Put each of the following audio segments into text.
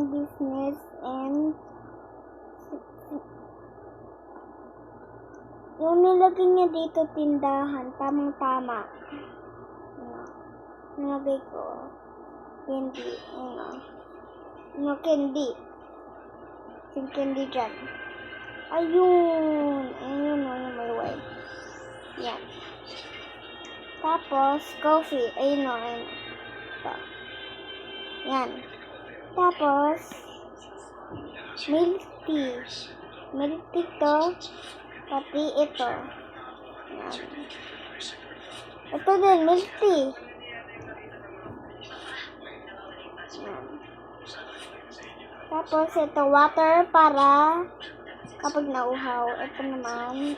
business and yung nilagay niya dito tindahan, tamang-tama. Nilagay ko candy, candy. Yung candy dyan. Ayun, yung may white. Yan. Tapos, coffee. Ayun. Ito. Yan. Tapos, milk tea. Milk tea to. Pati ito. Yan. Ito din, milk tea. Yan. Tapos, ito, water para kapag nauhaw. Ito naman,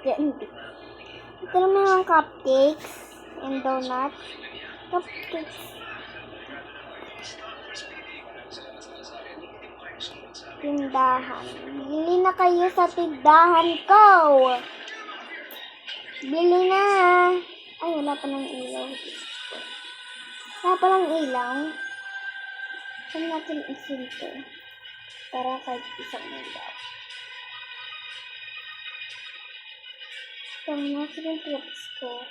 candy. Ito naman yung cupcakes and donut. Cupcakes. Tindahan. Bili na kayo sa tindahan ko. Bili na. Ay, wala pa ng ilaw. Wala pa ng ilaw. Saan natin isinto? Para kahit isang ilaw. Saan natin yung clips ko?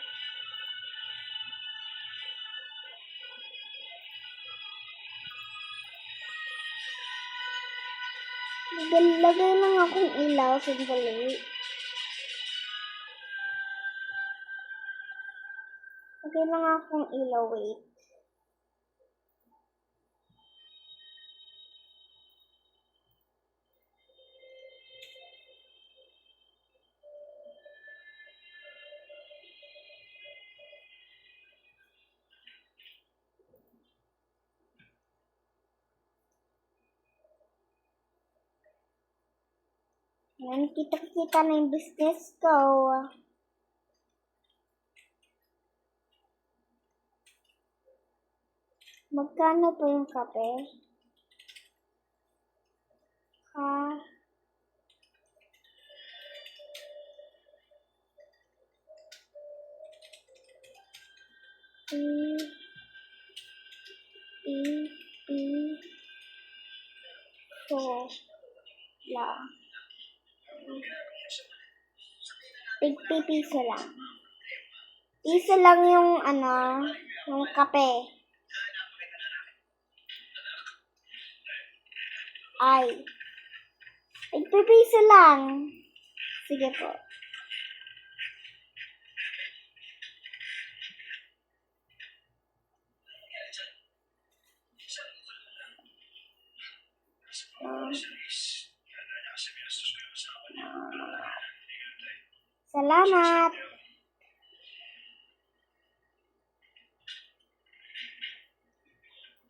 Lagay lang akong ilaw. Sandali. Lagay lang akong ilaw. Wait. Yan, kita-kita na yung business ko. Magkano po yung kape? Lang. Piso lang. Piso lang yung yung kape. Ay. Piso lang. Sige po. Salamat.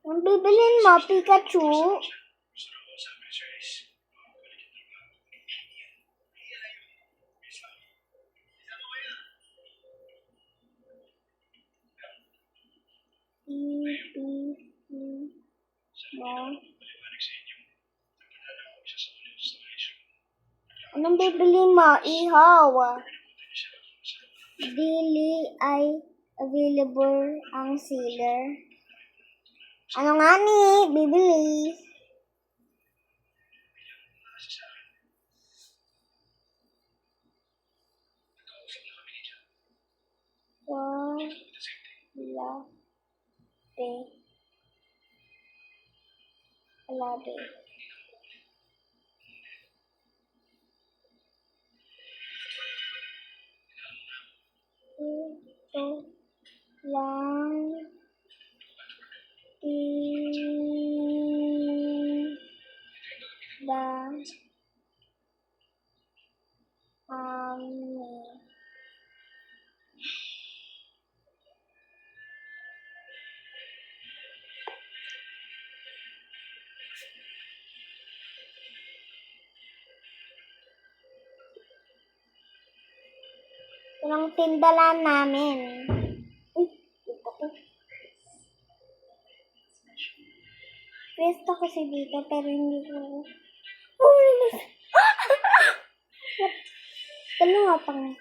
Ang bibilin mo, Pikachu? Anong bibili mo, ihaw? Dili ay available ang sealer. Ano nga ni? Bibili. Latte. Ito lang Walang tindalan namin. Pwesto kasi dito pero hindi ko... Dalawa pang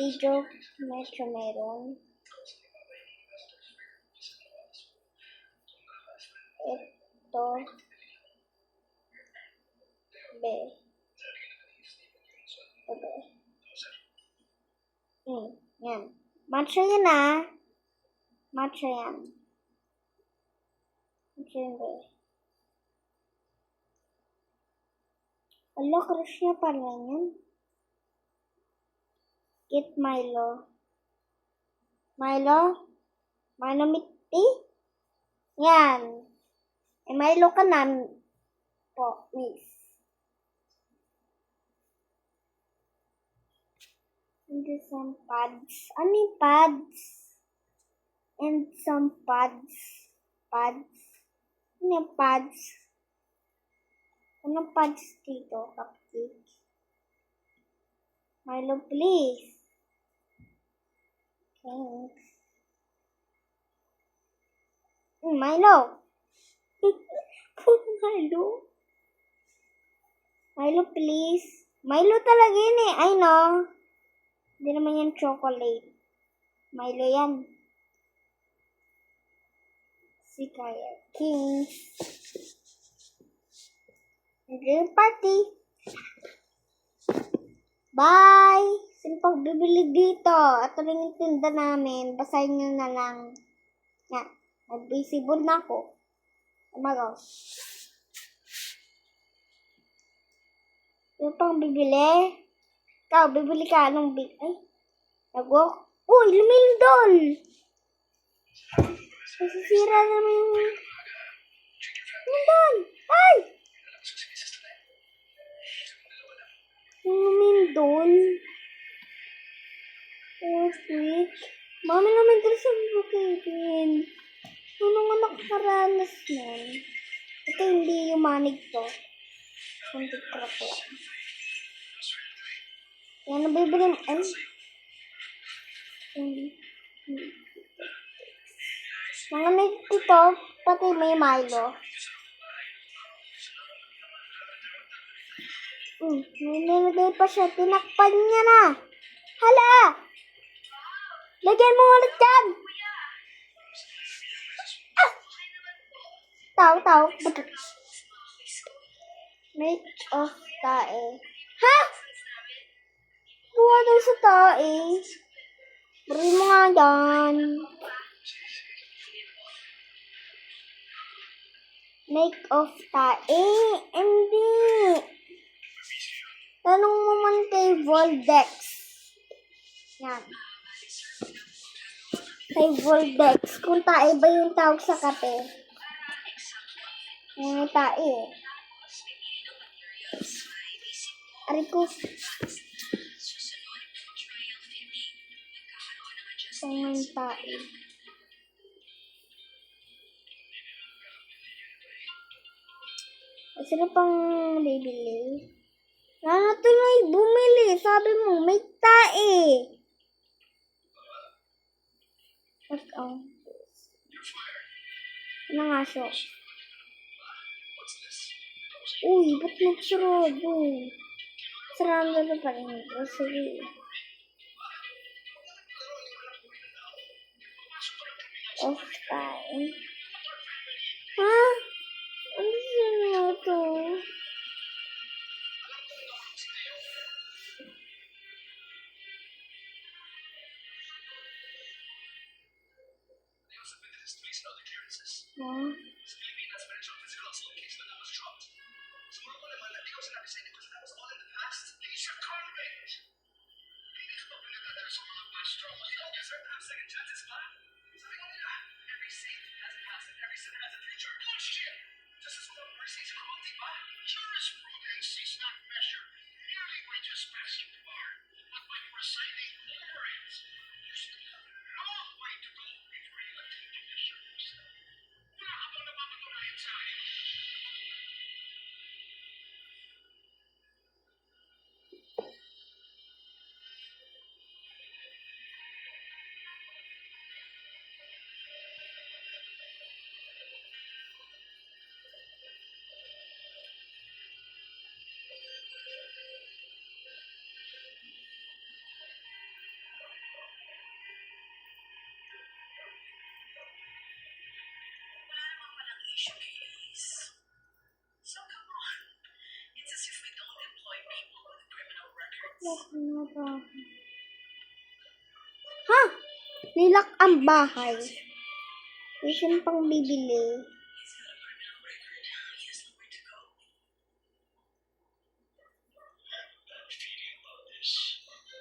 video metro meron. Ito. Be. Be. Yan. Matcha yan Matcha yan. Matcha yan, be. Ala, crush niya pala yan. Get Milo. Milo? Milo mit tea? Yan. Milo ka na po, miss. And some pads. Ano yung pads? And some pads. Pads. Ano yung pads? Anong pads dito? Cupcake. Milo, please. Thanks. Milo. Milo. Milo, please. Milo talaga yun eh. I know. Hindi naman yan chocolate. Milo yan. Si Kaya King. Dream party. Bye! Sino pang bibili dito? Ito rin yung tinda namin. Basahin nyo na lang. Yan. Nag-visible na ako. Umagaw. Sino pang bibili? Ikaw, bibili ka. Anong bibili? Ay, nag-walk. Uy, lumilindol! Nasisira naman yung... Lumindol! Ay! Lumindol? Oh, sweet. Mami naman dito sa bukitin. Ano nga nakakaranas nun? Ito hindi yumanig to. Kunti crack lang. Yan, nabibili mo. Ay. Mga nagtito, pati may Milo. May nilagay pa siya. Tinakpan niya na. Hala! Lagyan mo ulit dyan! Tao. Make of tae. Ha? Buwa daw sa tae. Bari mo nga dyan. Make of tae. Hindi. Tanong mo man kay Voldex. Yan. Kay Voldex. Kung tae ba yung tawag sa kape? May tae. Ari ko. May tae. Sino pang bibili? Tuloy bumili. Sabi mo, may tae. Ano nga siya? Uy, ba't nagsarado? Sarado na pa rin. Sige. Off time. Ha? Ano siya ito? Huh? Lock na bahay. Ha? Nilak ang bahay. May siyang pang bibili.